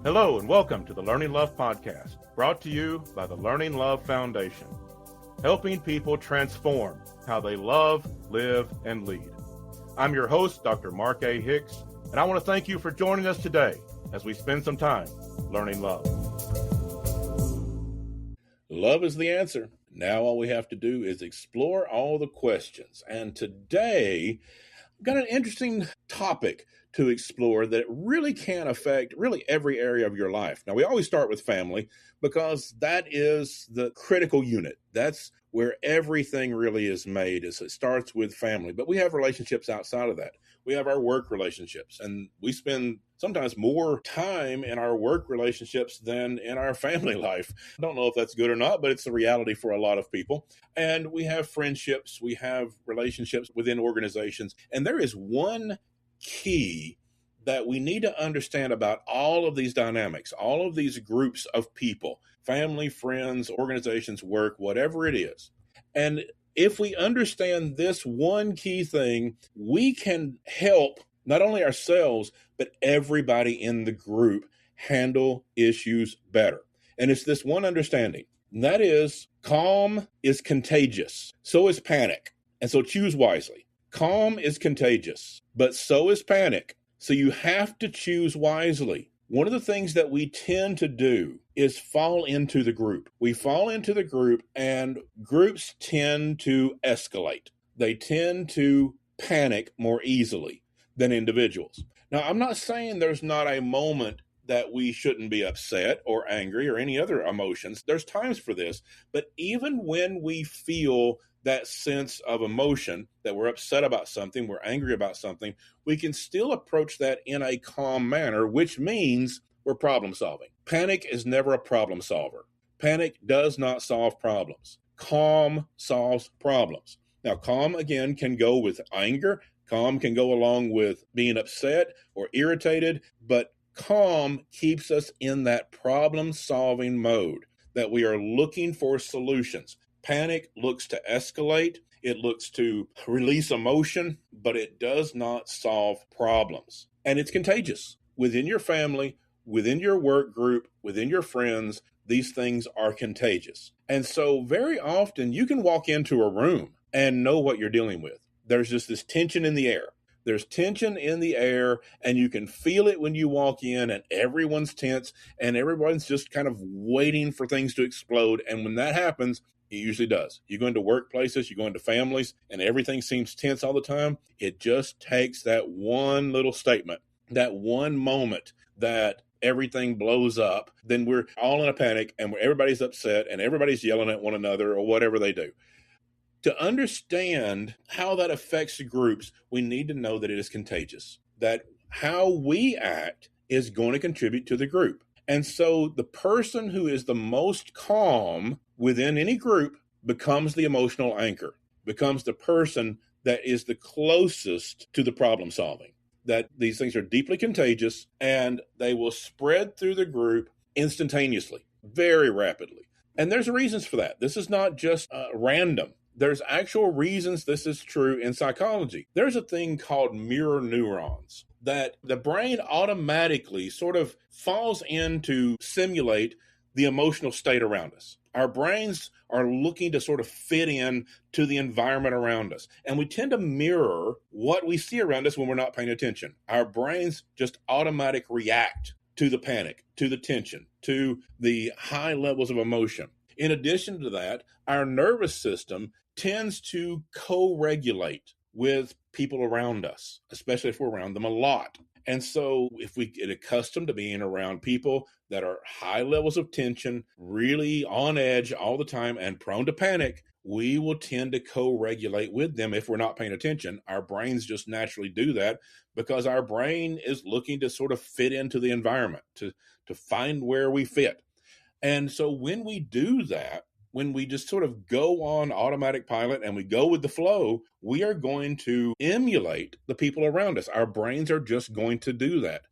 Hello and welcome to the Learning Love Podcast, brought to you by the Learning Love Foundation, helping people transform how they love, live, and lead. I'm your host, Dr. Mark A. Hicks, and I want to thank you for joining us today as we spend some time learning love. Love is the answer. Now all we have to do is explore all the questions. And today, I've got an interesting topic to explore that really can affect really every area of your life. Now, we always start with family because that is the critical unit. That's where everything really is made, is it starts with family. But we have relationships outside of that. We have our work relationships, and we spend sometimes more time in our work relationships than in our family life. I don't know if that's good or not, but it's the reality for a lot of people. And we have friendships, we have relationships within organizations, and there is one key that we need to understand about all of these dynamics, all of these groups of people, family, friends, organizations, work, whatever it is. And if we understand this one key thing, we can help not only ourselves, but everybody in the group handle issues better. And it's this one understanding, and that is calm is contagious. So is panic. And so choose wisely. Calm is contagious, but so is panic. So you have to choose wisely. One of the things that we tend to do is fall into the group. We fall into the group, and groups tend to escalate. They tend to panic more easily than individuals. Now, I'm not saying there's not a moment that we shouldn't be upset or angry or any other emotions. There's times for this, but even when we feel that sense of emotion, that we're upset about something, we're angry about something, we can still approach that in a calm manner, which means we're problem solving. Panic is never a problem solver. Panic does not solve problems. Calm solves problems. Now, calm, again, can go with anger. Calm can go along with being upset or irritated, but calm keeps us in that problem-solving mode, that we are looking for solutions. Panic looks to escalate. It looks to release emotion, but it does not solve problems. And it's contagious. Within your family, within your work group, within your friends, these things are contagious. And so very often you can walk into a room and know what you're dealing with. There's just this tension in the air. There's tension in the air, and you can feel it when you walk in, and everyone's tense, and everyone's just kind of waiting for things to explode. And when that happens, it usually does. You go into workplaces, you go into families, and everything seems tense all the time. It just takes that one little statement, that one moment that everything blows up. Then we're all in a panic, and everybody's upset, and everybody's yelling at one another or whatever they do. To understand how that affects groups, we need to know that it is contagious, that how we act is going to contribute to the group. And so the person who is the most calm within any group becomes the emotional anchor, becomes the person that is the closest to the problem solving, that these things are deeply contagious and they will spread through the group instantaneously, very rapidly. And there's reasons for that. This is not just random. There's actual reasons this is true in psychology. There's a thing called mirror neurons that the brain automatically sort of falls in to simulate the emotional state around us. Our brains are looking to sort of fit in to the environment around us. And we tend to mirror what we see around us when we're not paying attention. Our brains just automatically react to the panic, to the tension, to the high levels of emotion. In addition to that, our nervous system tends to co-regulate with people around us, especially if we're around them a lot. And so if we get accustomed to being around people that are high levels of tension, really on edge all the time and prone to panic, we will tend to co-regulate with them if we're not paying attention. Our brains just naturally do that because our brain is looking to sort of fit into the environment, to find where we fit. And so when we do that, when we just sort of go on automatic pilot and we go with the flow, we are going to emulate the people around us. Our brains are just going to do that.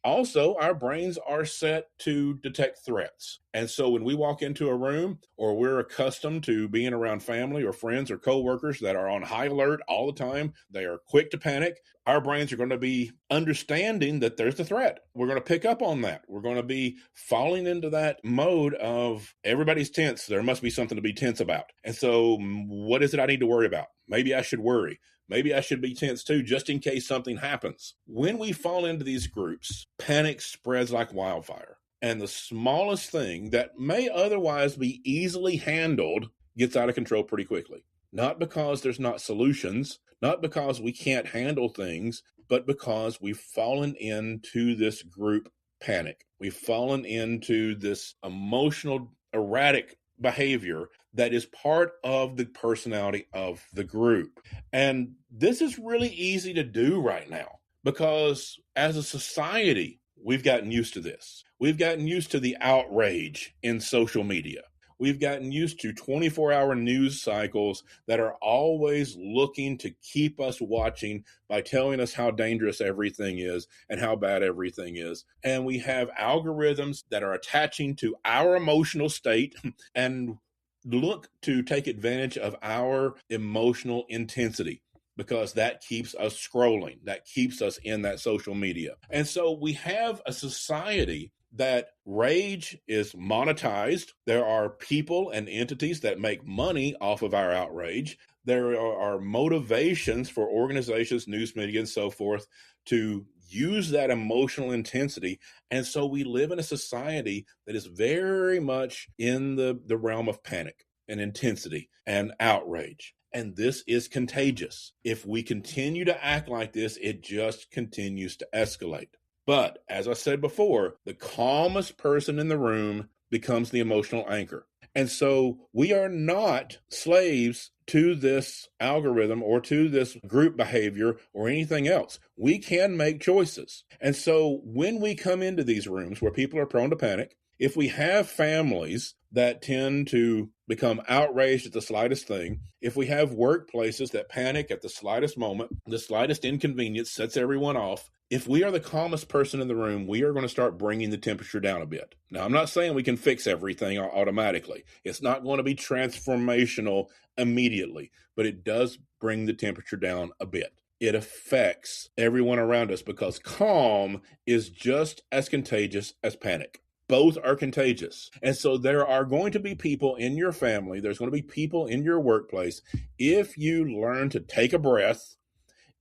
Also, our brains are set to detect threats. And so when we walk into a room or we're accustomed to being around family or friends or coworkers that are on high alert all the time, they are quick to panic, our brains are going to be understanding that there's a threat. We're going to pick up on that. We're going to be falling into that mode of everybody's tense. There must be something to be tense about. And so what is it I need to worry about? Maybe I should worry. Maybe I should be tense too, just in case something happens. When we fall into these groups, panic spreads like wildfire. And the smallest thing that may otherwise be easily handled gets out of control pretty quickly. Not because there's not solutions, not because we can't handle things, but because we've fallen into this group panic. We've fallen into this emotional, erratic behavior that is part of the personality of the group. And this is really easy to do right now because as a society, we've gotten used to this. We've gotten used to the outrage in social media. We've gotten used to 24-hour news cycles that are always looking to keep us watching by telling us how dangerous everything is and how bad everything is. And we have algorithms that are attaching to our emotional state and look to take advantage of our emotional intensity, because that keeps us scrolling, that keeps us in that social media. And so we have a society that rage is monetized. There are people and entities that make money off of our outrage. There are motivations for organizations, news media, and so forth to use that emotional intensity. And so we live in a society that is very much in the realm of panic and intensity and outrage. And this is contagious. If we continue to act like this, it just continues to escalate. But as I said before, the calmest person in the room becomes the emotional anchor. And so we are not slaves to this algorithm or to this group behavior or anything else. We can make choices. And so when we come into these rooms where people are prone to panic, if we have families that tend to become outraged at the slightest thing, if we have workplaces that panic at the slightest moment, the slightest inconvenience sets everyone off, if we are the calmest person in the room, we are going to start bringing the temperature down a bit. Now, I'm not saying we can fix everything automatically. It's not going to be transformational immediately, but it does bring the temperature down a bit. It affects everyone around us because calm is just as contagious as panic. Both are contagious. And so there are going to be people in your family, there's going to be people in your workplace. If you learn to take a breath,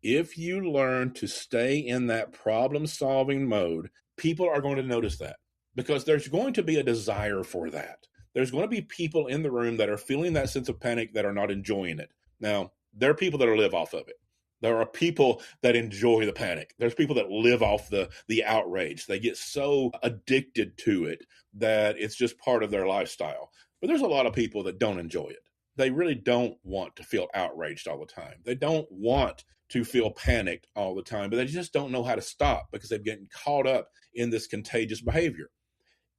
if you learn to stay in that problem-solving mode, people are going to notice that because there's going to be a desire for that. There's going to be people in the room that are feeling that sense of panic that are not enjoying it. Now, there are people that live off of it. There are people that enjoy the panic. There's people that live off the outrage. They get so addicted to it that it's just part of their lifestyle. But there's a lot of people that don't enjoy it. They really don't want to feel outraged all the time. They don't want to feel panicked all the time, but they just don't know how to stop because they've gotten caught up in this contagious behavior.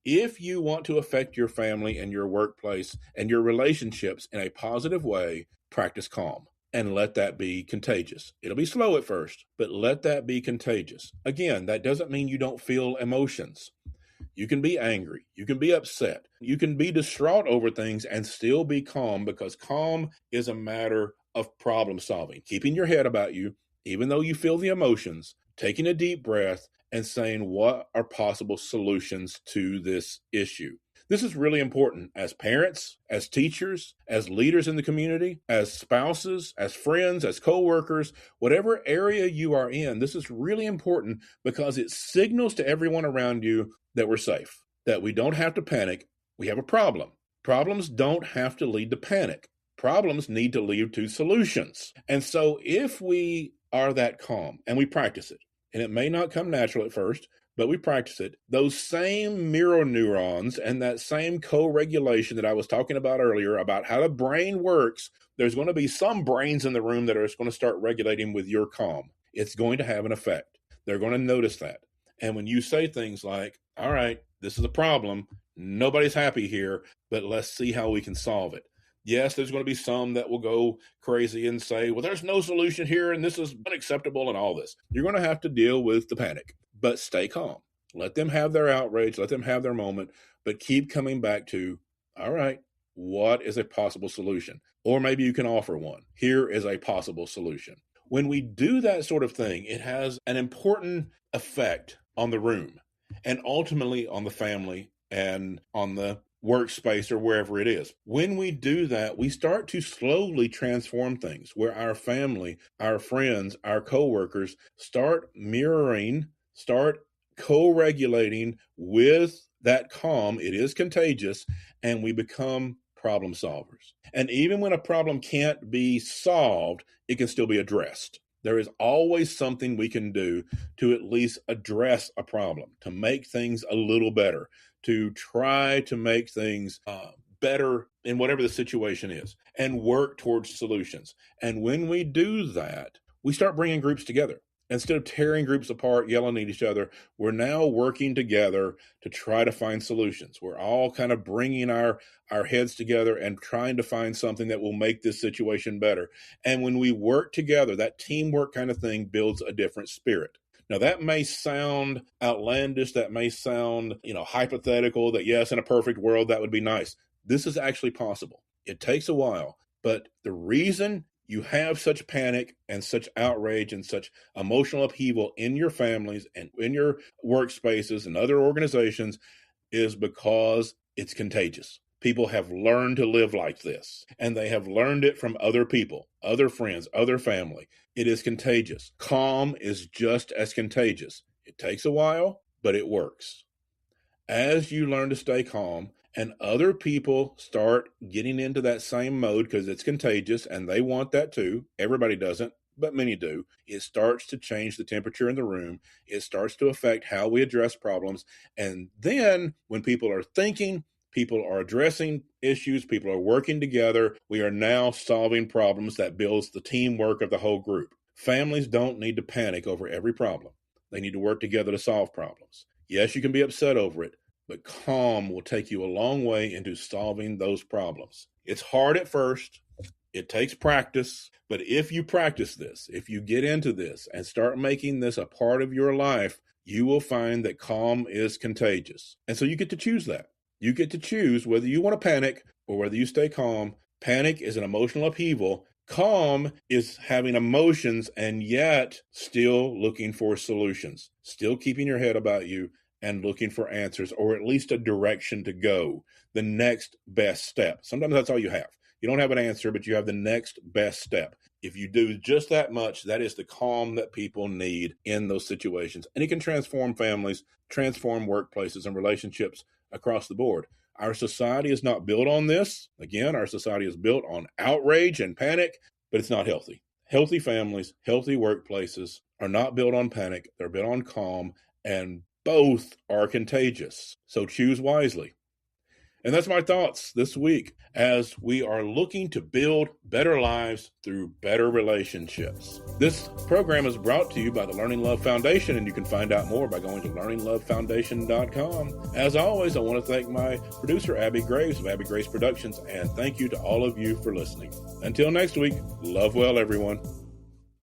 If you want to affect your family and your workplace and your relationships in a positive way, practice calm. And let that be contagious. It'll be slow at first, but let that be contagious. Again, that doesn't mean you don't feel emotions. You can be angry. You can be upset. You can be distraught over things and still be calm because calm is a matter of problem solving. Keeping your head about you, even though you feel the emotions, taking a deep breath and saying what are possible solutions to this issue. This is really important as parents, as teachers, as leaders in the community, as spouses, as friends, as coworkers, whatever area you are in. This is really important because it signals to everyone around you that we're safe, that we don't have to panic. We have a problem. Problems don't have to lead to panic. Problems need to lead to solutions. And so if we are that calm and we practice it, and it may not come natural at first, but we practice it, those same mirror neurons and that same co-regulation that I was talking about earlier about how the brain works, there's going to be some brains in the room that are going to start regulating with your calm. It's going to have an effect. They're going to notice that. And when you say things like, all right, this is a problem, nobody's happy here, but let's see how we can solve it. Yes, there's going to be some that will go crazy and say, well, there's no solution here and this is unacceptable and all this. You're going to have to deal with the panic, but stay calm. Let them have their outrage, let them have their moment, but keep coming back to, all right, what is a possible solution? Or maybe you can offer one. Here is a possible solution. When we do that sort of thing, it has an important effect on the room and ultimately on the family and on the workspace or wherever it is. When we do that, we start to slowly transform things where our family, our friends, our coworkers start mirroring, start co-regulating with that calm. It is contagious, and we become problem solvers. And even when a problem can't be solved, it can still be addressed. There is always something we can do to at least address a problem, to make things a little better, to try to make things better in whatever the situation is, and work towards solutions. And when we do that, we start bringing groups together. Instead of tearing groups apart, yelling at each other, we're now working together to try to find solutions. We're all kind of bringing our heads together and trying to find something that will make this situation better. And when we work together, that teamwork kind of thing builds a different spirit. Now, that may sound outlandish. That may sound, hypothetical, that yes, in a perfect world, that would be nice. This is actually possible. It takes a while, but the reason you have such panic and such outrage and such emotional upheaval in your families and in your workspaces and other organizations is because it's contagious. People have learned to live like this, and they have learned it from other people, other friends, other family. It is contagious. Calm is just as contagious. It takes a while, but it works. As you learn to stay calm, and other people start getting into that same mode because it's contagious and they want that too. Everybody doesn't, but many do. It starts to change the temperature in the room. It starts to affect how we address problems. And then when people are thinking, people are addressing issues, people are working together, we are now solving problems that builds the teamwork of the whole group. Families don't need to panic over every problem. They need to work together to solve problems. Yes, you can be upset over it, but calm will take you a long way into solving those problems. It's hard at first. It takes practice. But if you practice this, if you get into this and start making this a part of your life, you will find that calm is contagious. And so you get to choose that. You get to choose whether you want to panic or whether you stay calm. Panic is an emotional upheaval. Calm is having emotions and yet still looking for solutions, still keeping your head about you, and looking for answers, or at least a direction to go, the next best step. Sometimes that's all you have. You don't have an answer, but you have the next best step. If you do just that much, that is the calm that people need in those situations. And it can transform families, transform workplaces and relationships across the board. Our society is not built on this. Again, our society is built on outrage and panic, but it's not healthy. Healthy families, healthy workplaces are not built on panic. They're built on calm, and both are contagious. So choose wisely. And that's my thoughts this week as we are looking to build better lives through better relationships. This program is brought to you by the Learning Love Foundation, and you can find out more by going to learninglovefoundation.com. As always, I want to thank my producer, Abby Graves of Abby Graves Productions, and thank you to all of you for listening. Until next week, love well, everyone.